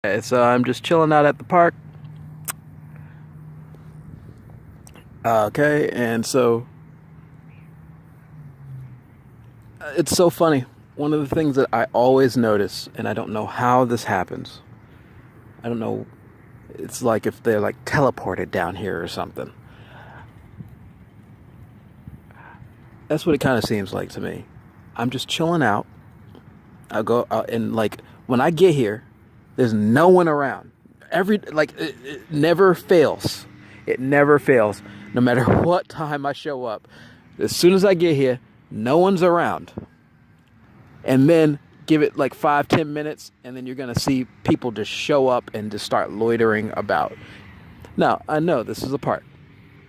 Okay, so I'm just chilling out at the park. Okay, and so it's so funny. One of the things that I always notice, and I don't know how this happens. I don't know. It's like if they're like teleported down here or something. That's what it kind of seems like to me. I'm just chilling out. I go out and like when I get here, there's no one around. It never fails. It never fails. No matter what time I show up, as soon as I get here, no one's around. And then give it like 5-10 minutes, and then you're gonna see people just show up and just start loitering about. Now I know this is a park.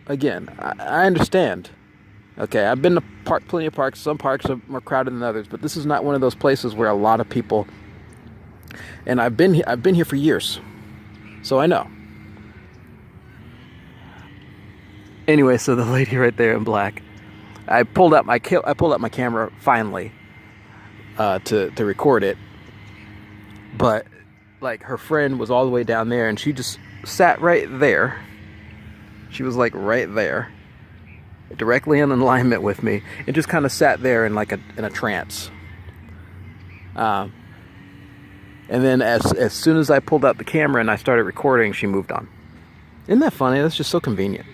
Again, I understand. Okay, I've been to plenty of parks. Some parks are more crowded than others, but this is not one of those places where a lot of people. And I've been here for years, so I know. Anyway, so the lady right there in black, I pulled out my camera finally to record it, but like her friend was all the way down there, and she just sat right there. She was like right there, directly in alignment with me, and just kind of sat there in like in a trance. And then as soon as I pulled out the camera and I started recording, she moved on. Isn't that funny? That's just so convenient.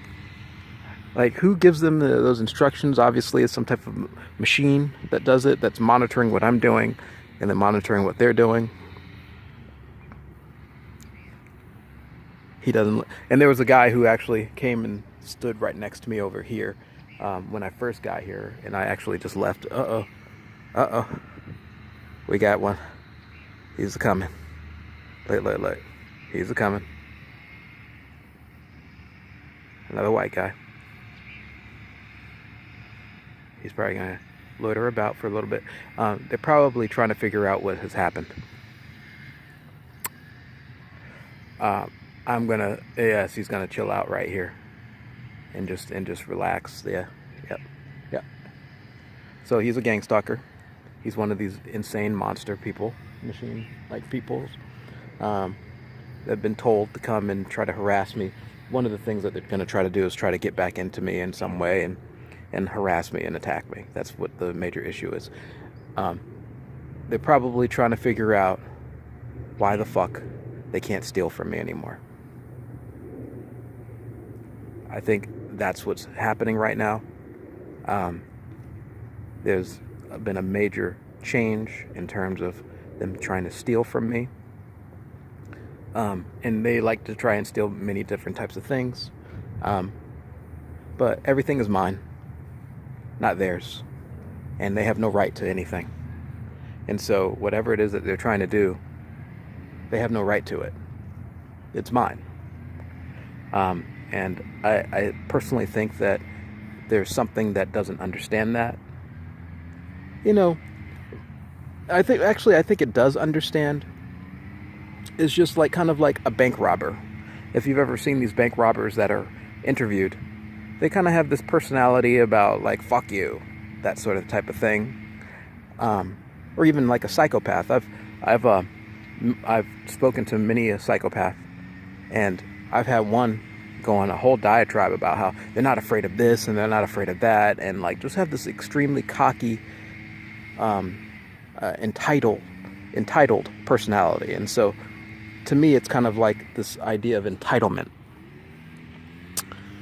Like, who gives them those instructions? Obviously, it's some type of machine that does it, that's monitoring what I'm doing and then monitoring what they're doing. He doesn't. And there was a guy who actually came and stood right next to me over here when I first got here, and I actually just left. We got one. He's a coming. Look. He's a coming. Another white guy. He's probably gonna loiter about for a little bit. They're probably trying to figure out what has happened. He's gonna chill out right here and just relax. Yeah, yep. So he's a gangstalker. He's one of these insane monster machine like peoples that have been told to come and try to harass me. One of the things that they're gonna try to do is try to get back into me in some way and harass me and attack me. That's what the major issue is. They're probably trying to figure out why the fuck they can't steal from me anymore. I think that's what's happening right now. There's been a major change in terms of them trying to steal from me. And they like to try and steal many different types of things. But everything is mine, not theirs. And they have no right to anything. And so whatever it is that they're trying to do, they have no right to it. It's mine. And I personally think that there's something that doesn't understand that. You know, I think it does understand. It's just like kind of like a bank robber. If you've ever seen these bank robbers that are interviewed, they kind of have this personality about like fuck you, that sort of type of thing, or even like a psychopath. I've spoken to many a psychopath, and I've had one go on a whole diatribe about how they're not afraid of this and they're not afraid of that, and like just have this extremely cocky, entitled personality. And so to me, it's kind of like this idea of entitlement.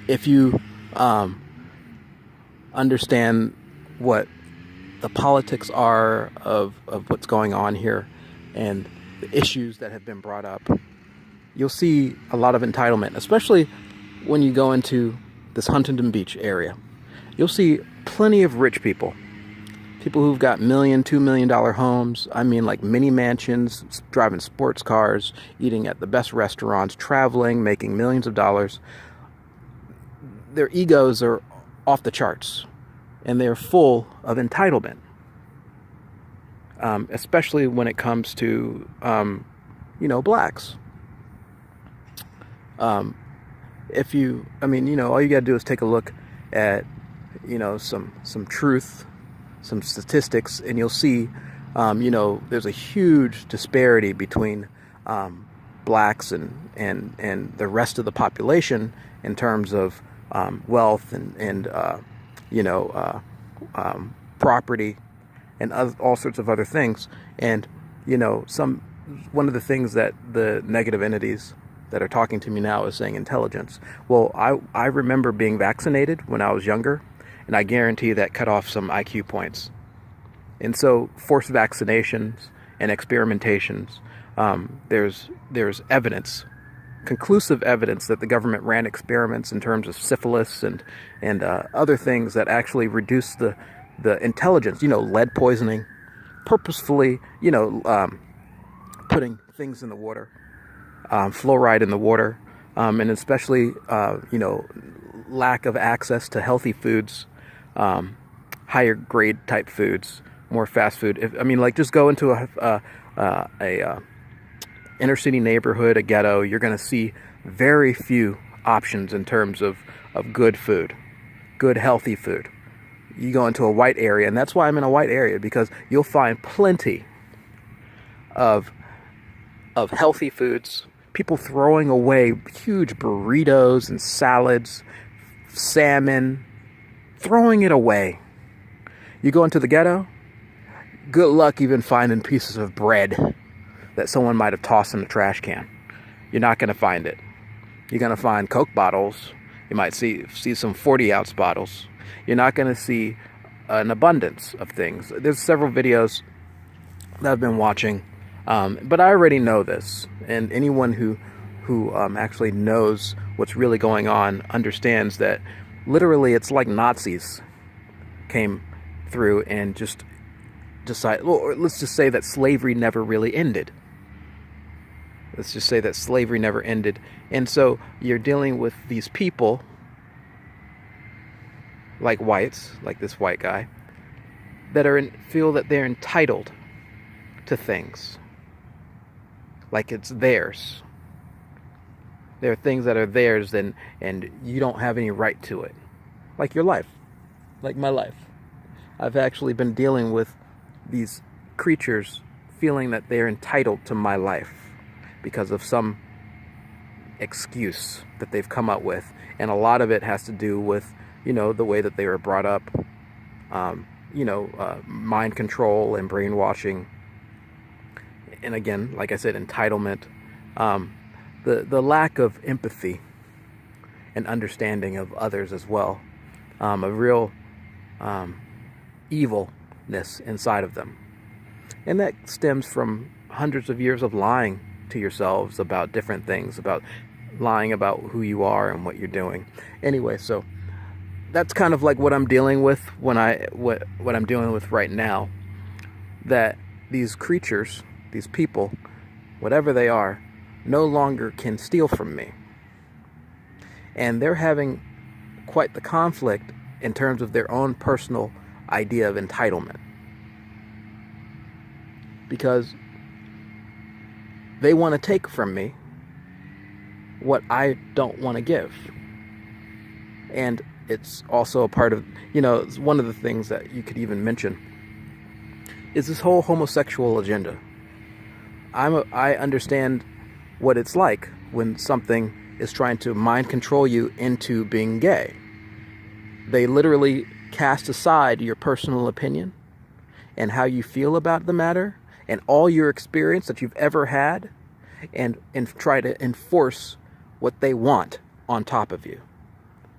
If you understand what the politics are of what's going on here and the issues that have been brought up, you'll see a lot of entitlement, especially when you go into this Huntington Beach area. You'll see plenty of rich people who've got $1 million, $2 million homes. I mean, like mini mansions, driving sports cars, eating at the best restaurants, traveling, making millions of dollars. Their egos are off the charts, and they're full of entitlement, especially when it comes to, blacks. All you gotta do is take a look at, some truth, some statistics, and you'll see, there's a huge disparity between blacks and the rest of the population in terms of wealth and property and all sorts of other things. And one of the things that the negative entities that are talking to me now is saying intelligence. Well, I remember being vaccinated when I was younger, and I guarantee that cut off some IQ points. And so forced vaccinations and experimentations, there's evidence, conclusive evidence that the government ran experiments in terms of syphilis and other things that actually reduce the intelligence, lead poisoning, purposefully, putting things in the water, fluoride in the water, and especially, lack of access to healthy foods, higher grade type foods, more fast food. Just go into a inner city neighborhood, a ghetto, you're going to see very few options in terms of good food, good healthy food. You go into a white area, and that's why I'm in a white area, because you'll find plenty of healthy foods, people throwing away huge burritos and salads, salmon, throwing it away. You go into the ghetto, good luck even finding pieces of bread that someone might have tossed in the trash can. You're not going to find it. You're going to find Coke bottles. You might see some 40-ounce bottles. You're not going to see an abundance of things. There's several videos that I've been watching, but I already know this, and anyone who actually knows what's really going on understands that literally it's like Nazis came through and just decided, well, let's just say that slavery never really ended. Let's just say that slavery never ended. And so you're dealing with these people like whites, like this white guy, that feel that they're entitled to things. Like it's theirs. There are things that are theirs and you don't have any right to it. Like your life. Like my life. I've actually been dealing with these creatures feeling that they're entitled to my life because of some excuse that they've come up with. And a lot of it has to do with, the way that they were brought up, mind control and brainwashing. And again, like I said, entitlement, the lack of empathy and understanding of others as well, a real evilness inside of them. And that stems from hundreds of years of lying to yourselves about different things, about lying about who you are and what you're doing. Anyway, so that's kind of like what I'm dealing with what I'm dealing with right now. That these creatures, these people, whatever they are, no longer can steal from me. And they're having quite the conflict in terms of their own personal idea of entitlement. Because they want to take from me what I don't want to give. And it's also a part of, it's one of the things that you could even mention is this whole homosexual agenda. I understand what it's like when something is trying to mind control you into being gay. They literally cast aside your personal opinion and how you feel about the matter and all your experience that you've ever had and try to enforce what they want on top of you.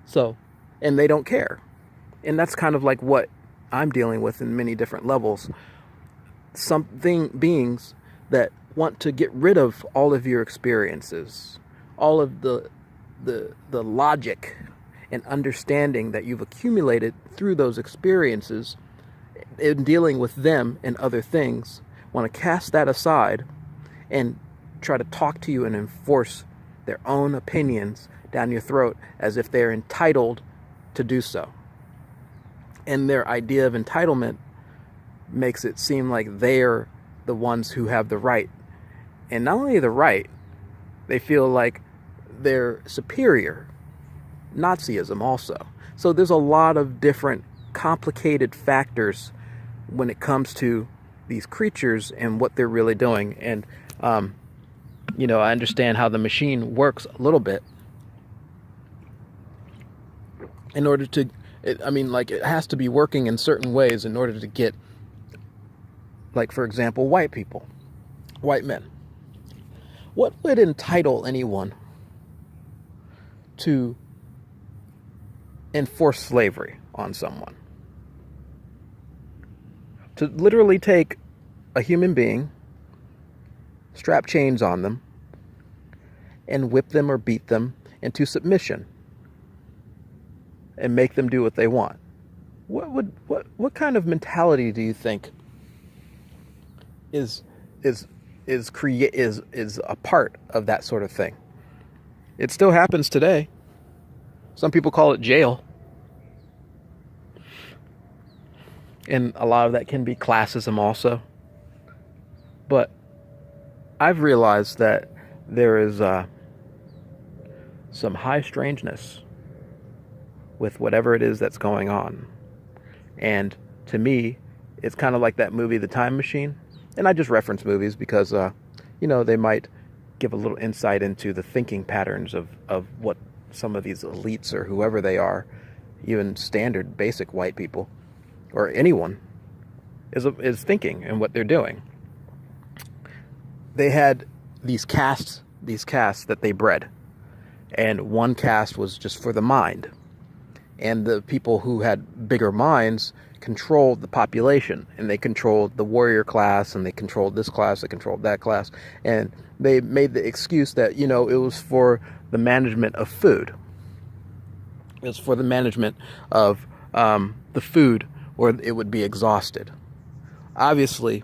So, and they don't care. And that's kind of like what I'm dealing with in many different levels. Beings that want to get rid of all of your experiences, all of the logic and understanding that you've accumulated through those experiences in dealing with them and other things, want to cast that aside and try to talk to you and enforce their own opinions down your throat as if they're entitled to do so. And their idea of entitlement makes it seem like they're the ones who have the right. And not only the right, they feel like they're superior. Nazism also. So there's a lot of different complicated factors when it comes to these creatures and what they're really doing. And I understand how the machine works a little bit. In order to, it has to be working in certain ways in order to get, like, for example, white people, white men. What would entitle anyone to enforce slavery on someone? To literally take a human being, strap chains on them, and whip them or beat them into submission and make them do what they want. What kind of mentality do you think is a part of that sort of thing? It still happens today. Some people call it jail. And a lot of that can be classism also. But I've realized that there is some high strangeness with whatever it is that's going on. And to me, it's kind of like that movie, The Time Machine. And I just reference movies because, they might give a little insight into the thinking patterns of what some of these elites or whoever they are, even standard basic white people or anyone is thinking and what they're doing. They had these castes that they bred, and one caste was just for the mind, and the people who had bigger minds controlled the population, and they controlled the warrior class, and they controlled this class, they controlled that class, and they made the excuse that it was for the management of food. It was for the management of the food, or it would be exhausted. Obviously,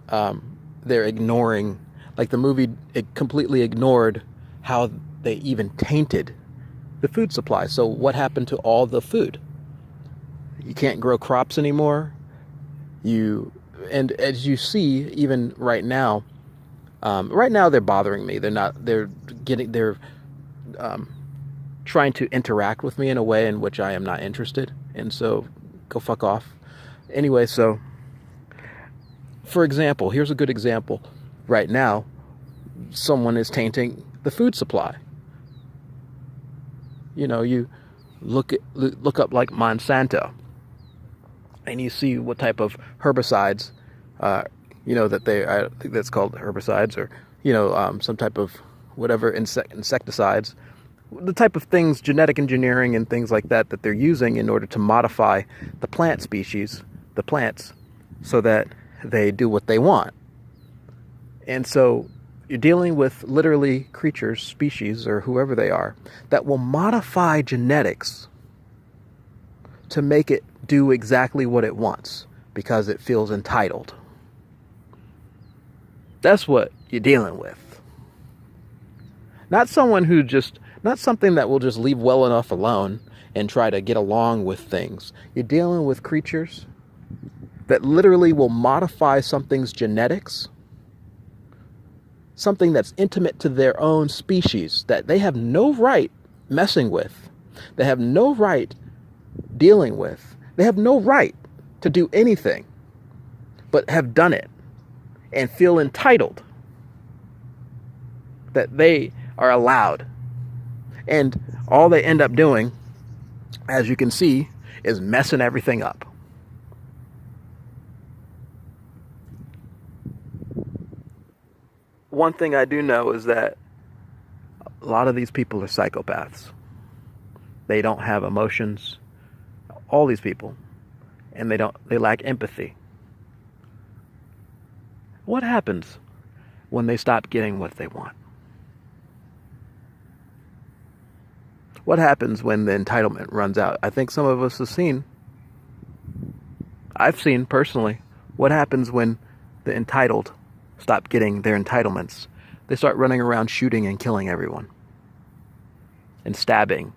they're ignoring, like the movie, it completely ignored how they even tainted the food supply. So what happened to all the food? You can't grow crops anymore. And as you see, even right now they're bothering me. They're trying to interact with me in a way in which I am not interested. And so go fuck off. Anyway, so for example, here's a good example. Right now, someone is tainting the food supply. You look up like Monsanto, and you see what type of herbicides, that I think that's called herbicides, or some type of whatever insecticides, the type of things, genetic engineering and things like that they're using in order to modify the plant species, the plants, so that they do what they want. And so you're dealing with literally creatures, species, or whoever they are, that will modify genetics to make it do exactly what it wants because it feels entitled. That's what you're dealing with. Not something that will just leave well enough alone and try to get along with things. You're dealing with creatures that literally will modify something's genetics, something that's intimate to their own species, that they have no right messing with. They have no right dealing with. They have no right to do anything, but have done it and feel entitled that they are allowed. And all they end up doing, as you can see, is messing everything up. One thing I do know is that a lot of these people are psychopaths. They don't have emotions. All these people. And they lack empathy. What happens when they stop getting what they want? What happens when the entitlement runs out? I think some of us I've seen personally, what happens when the entitled stop getting their entitlements. They start running around shooting and killing everyone. And stabbing.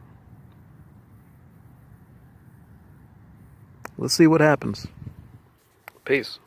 Let's see what happens. Peace.